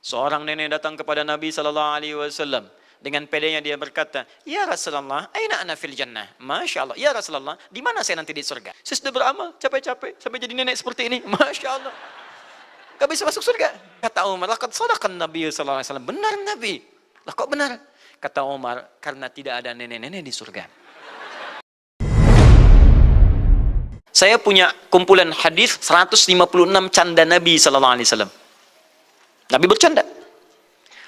Seorang nenek datang kepada Nabi SAW. Dengan pedenya dia berkata, "Ya Rasulullah, aina ana fil jannah?" Masya Allah. "Ya Rasulullah, di mana saya nanti di surga?" Saya sudah beramal, capek-capek, sampai jadi nenek seperti ini. Masya Allah. Gak bisa masuk surga. Kata Umar, "Laqad sadaqan Nabi SAW." Benar Nabi. Lah kok benar? Kata Umar, karena tidak ada nenek-nenek di surga. Saya punya kumpulan hadis 156 canda Nabi SAW. Nabi bercanda.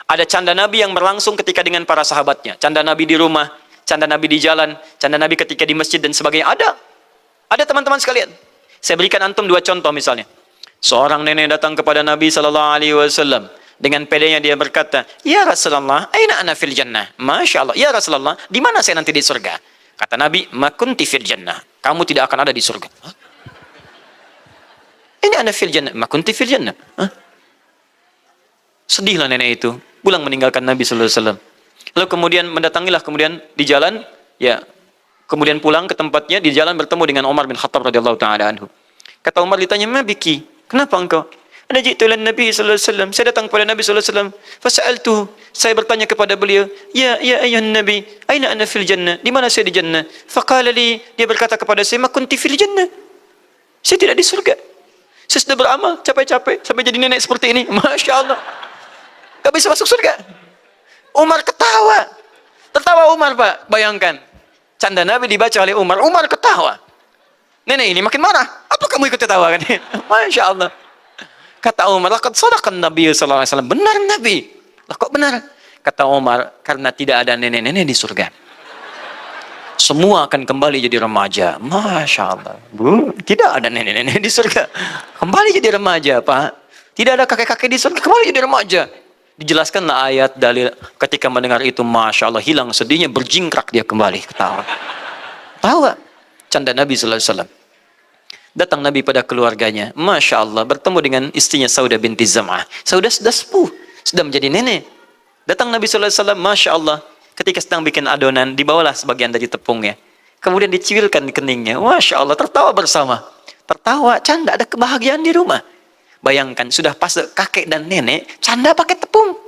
Ada canda Nabi yang berlangsung ketika dengan para sahabatnya. Canda Nabi di rumah, canda Nabi di jalan, canda Nabi ketika di masjid dan sebagainya. Ada teman-teman sekalian. Saya berikan antum dua contoh misalnya. Seorang nenek datang kepada Nabi SAW. Dengan pedenya dia berkata, "Ya Rasulullah, aina ana fil jannah?" Masya Allah. "Ya Rasulullah, di mana saya nanti di surga?" Kata Nabi, "Ma kunti fil jannah." Kamu tidak akan ada di surga. Hah? Ini ana fil jannah, ma kunti fil jannah. Hah? Sedihlah nenek itu, pulang meninggalkan Nabi SAW. Lalu kemudian mendatangilah kemudian di jalan, ya, kemudian pulang ke tempatnya, di jalan bertemu dengan Umar bin Khattab radhiyallahu taala anhu. Kata Umar, ditanya, "Ma biki? Kenapa engkau?" "Ana ji'tu ilan Nabi SAW." Saya datang kepada Nabi SAW. "Fasa'altuhu." Saya bertanya kepada beliau, "Ya ayyuhan Nabi, aina ana fil jannah?" Di mana saya di jannah? Faqala li, dia berkata kepada saya, "Ma kunti fil jannah." Saya tidak di surga. Saya sudah beramal, capek-capek, sampai jadi nenek seperti ini. Masya Allah. Gak bisa masuk surga. Umar ketawa. Tertawa Umar, Pak. Bayangkan. Canda Nabi dibaca oleh Umar. Umar ketawa. Nenek ini makin marah. Apa kamu ikut ketawa kan? Masya Allah. Kata Umar, "Laqad sadaqan Nabi SAW." Benar Nabi. Lah kok benar? Kata Umar, karena tidak ada nenek-nenek di surga. Semua akan kembali jadi remaja. Masya Allah. Bu, tidak ada nenek-nenek di surga. Kembali jadi remaja, Pak. Tidak ada kakek-kakek di surga. Kembali jadi remaja. Dijelaskanlah ayat dalil. Ketika mendengar itu, Masya Allah, hilang sedihnya, berjingkrak dia kembali ketawa. Tawa. Canda Nabi SAW. Datang Nabi pada keluarganya. Masya Allah, bertemu dengan istrinya Saudah binti Zam'ah. Saudah sudah sepuh, sudah menjadi nenek. Datang Nabi SAW, Masya Allah, ketika sedang bikin adonan, dibawalah sebagian dari tepungnya. Kemudian diciwilkan di keningnya. Masya Allah, tertawa bersama. Tertawa, canda, ada kebahagiaan di rumah. Bayangkan, sudah pas kakek dan nenek, canda pakai tepung.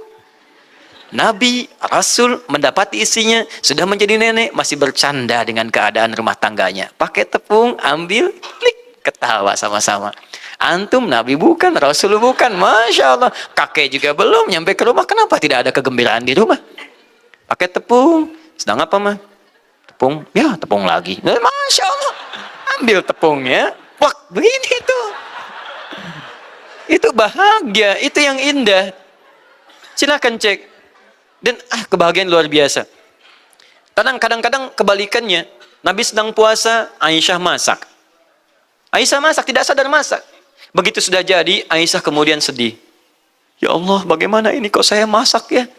Nabi, Rasul, mendapati istrinya, sudah menjadi nenek, masih bercanda dengan keadaan rumah tangganya. Pakai tepung, ambil, klik, ketawa sama-sama. Antum, Nabi bukan, Rasul bukan. Masya Allah, kakek juga belum, nyampe ke rumah, kenapa tidak ada kegembiraan di rumah? Pakai tepung, sedang apa mah? Tepung, ya tepung lagi. Masya Allah, ambil tepungnya, wak, begini tuh. Itu bahagia, itu yang indah. Silakan cek. Dan kebahagiaan luar biasa. Kadang-kadang kebalikannya, Nabi sedang puasa, Aisyah masak. Aisyah masak, tidak sadar masak. Begitu sudah jadi, Aisyah kemudian sedih. Ya Allah, bagaimana ini kok saya masak ya?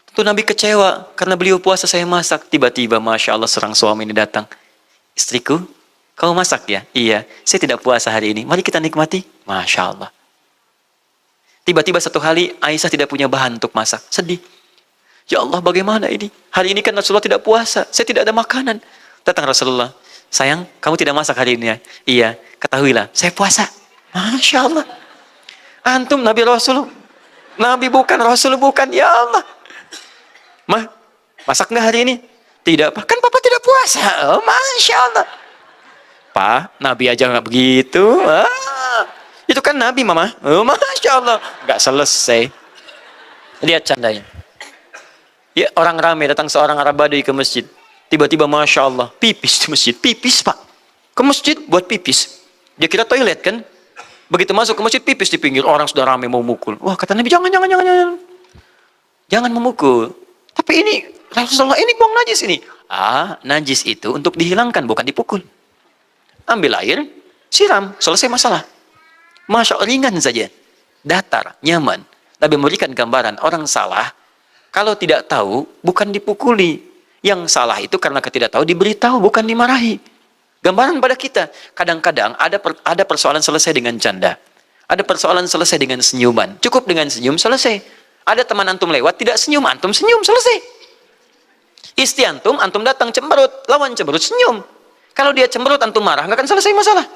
Tentu Nabi kecewa, karena beliau puasa saya masak. Tiba-tiba, Masya Allah, seorang suami ini datang. "Istriku, kamu masak ya?" "Iya, saya tidak puasa hari ini. Mari kita nikmati." Masya Allah. Tiba-tiba satu hari, Aisyah tidak punya bahan untuk masak. Sedih. Ya Allah, bagaimana ini? Hari ini kan Rasulullah tidak puasa. Saya tidak ada makanan. Datang Rasulullah. "Sayang, kamu tidak masak hari ini ya?" "Iya, ketahuilah, saya puasa." Masya Allah. Antum Nabi Rasul. Nabi bukan, Rasul bukan. Ya Allah. "Mah, masak nggak hari ini?" "Tidak, Pak. Kan Papa tidak puasa." Oh, Masya Allah. "Pak, Nabi aja nggak begitu." Itu kan Nabi, Mama. Oh, Masya Allah. Nggak selesai. Lihat candanya. Ya, orang ramai, datang seorang Arab Badui ke masjid. Tiba-tiba, Masya Allah, pipis di masjid. Pipis, Pak. Ke masjid buat pipis. Dia kira toilet kan. Begitu masuk ke masjid, pipis di pinggir. Orang sudah ramai mau mukul. Wah, kata Nabi, jangan. Jangan memukul. Tapi ini, Rasulullah, ini buang najis ini. Najis itu untuk dihilangkan, bukan dipukul. Ambil air, siram, selesai masalah. Masya Allah, ringan saja. Datar, nyaman. Nabi memberikan gambaran, orang salah, kalau tidak tahu, bukan dipukuli. Yang salah itu karena ketidaktahu, diberitahu, bukan dimarahi. Gambaran pada kita. Kadang-kadang ada persoalan selesai dengan canda. Ada persoalan selesai dengan senyuman. Cukup dengan senyum, selesai. Ada teman antum lewat, tidak senyum, antum senyum, selesai. Istri antum datang cemberut, lawan cemberut, senyum. Kalau dia cemberut, antum marah, nggak akan selesai masalah.